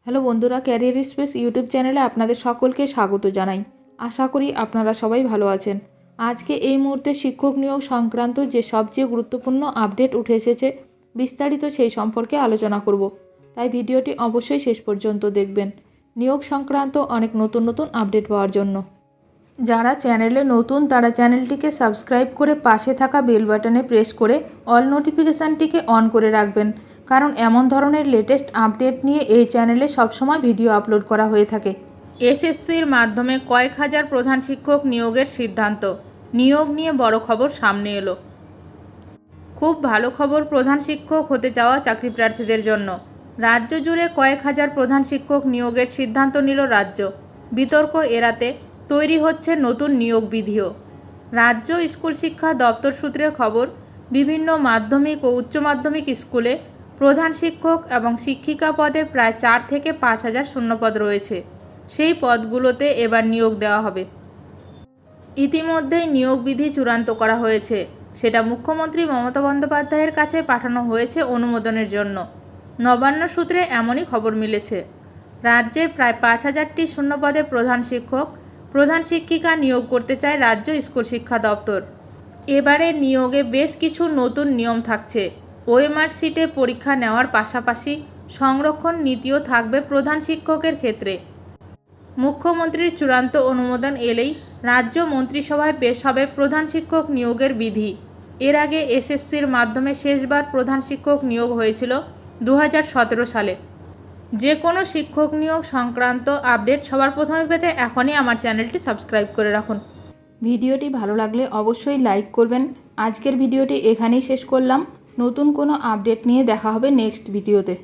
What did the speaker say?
Hello বন্ধুরা, career space YouTube চ্যানেলে আপনাদের সকলকে স্বাগত জানাই। আশা করি আপনারা সবাই ভালো আছেন। আজকে এই মুহূর্তে শিক্ষক নিয়োগ সংক্রান্ত যে সবচেয়ে গুরুত্বপূর্ণ আপডেট উঠে এসেছে, বিস্তারিত সেই সম্পর্কে আলোচনা করব। তাই ভিডিওটি অবশ্যই শেষ পর্যন্ত দেখবেন নিয়োগ সংক্রান্ত অনেক নতুন নতুন আপডেট পাওয়ার জন্য। যারা চ্যানেলে নতুন তারা চ্যানেলটিকে সাবস্ক্রাইব করে পাশে থাকা বেল বাটনে প্রেস করে অল নোটিফিকেশানটিকে অন করে রাখবেন, কারণ এমন ধরনের লেটেস্ট আপডেট নিয়ে এই চ্যানেলে সবসময় ভিডিও আপলোড করা হয়ে থাকে। এসএসসির মাধ্যমে কয়েক হাজার প্রধান শিক্ষক নিয়োগের সিদ্ধান্ত। নিয়োগ নিয়ে বড় খবর সামনে এলো। খুব ভালো খবর প্রধান শিক্ষক হতে চাওয়া চাকরি প্রার্থীদের জন্য। রাজ্য জুড়ে কয়েক হাজার প্রধান শিক্ষক নিয়োগের সিদ্ধান্ত নিল রাজ্য। বিতর্ক এড়াতে তৈরি হচ্ছে নতুন নিয়োগ বিধিও। রাজ্য স্কুল শিক্ষা দপ্তর সূত্রে খবর, বিভিন্ন মাধ্যমিক ও উচ্চ মাধ্যমিক স্কুলে প্রধান শিক্ষক এবং শিক্ষিকা পদে প্রায় 4 থেকে 5 হাজার শূন্যপদ রয়েছে। সেই পদগুলোতে এবার নিয়োগ দেওয়া হবে। ইতিমধ্যেই নিয়োগ বিধি চূড়ান্ত করা হয়েছে, সেটা মুখ্যমন্ত্রী মমতা বন্দ্যোপাধ্যায়ের কাছে পাঠানো হয়েছে অনুমোদনের জন্য। নবান্ন সূত্রে এমনই খবর মিলেছে। রাজ্যে প্রায় 5,000টি শূন্যপদে প্রধান শিক্ষক, প্রধান শিক্ষিকা নিয়োগ করতে চায় রাজ্য স্কুল শিক্ষা দপ্তর। এবারে নিয়োগে বেশ কিছু নতুন নিয়ম থাকছে। ওএমআর শিটে পরীক্ষা নেওয়ার পাশাপাশি সংরক্ষণ নীতিও থাকবে প্রধান শিক্ষকের ক্ষেত্রে। মুখ্যমন্ত্রীর চূড়ান্ত অনুমোদন এলেই রাজ্য মন্ত্রিসভায় পেশ হবে প্রধান শিক্ষক নিয়োগের বিধি। এর আগে এসএসসির মাধ্যমে শেষবার প্রধান শিক্ষক নিয়োগ হয়েছিল 2017 সালে। যে কোনো শিক্ষক নিয়োগ সংক্রান্ত আপডেট সবার প্রথমে পেতে এখনই আমার চ্যানেলটি সাবস্ক্রাইব করে রাখুন। ভিডিওটি ভালো লাগলে অবশ্যই লাইক করবেন। আজকের ভিডিওটি এখানেই শেষ করলাম। নতুন কোনো আপডেট নিয়ে দেখা হবে নেক্সট ভিডিওতে।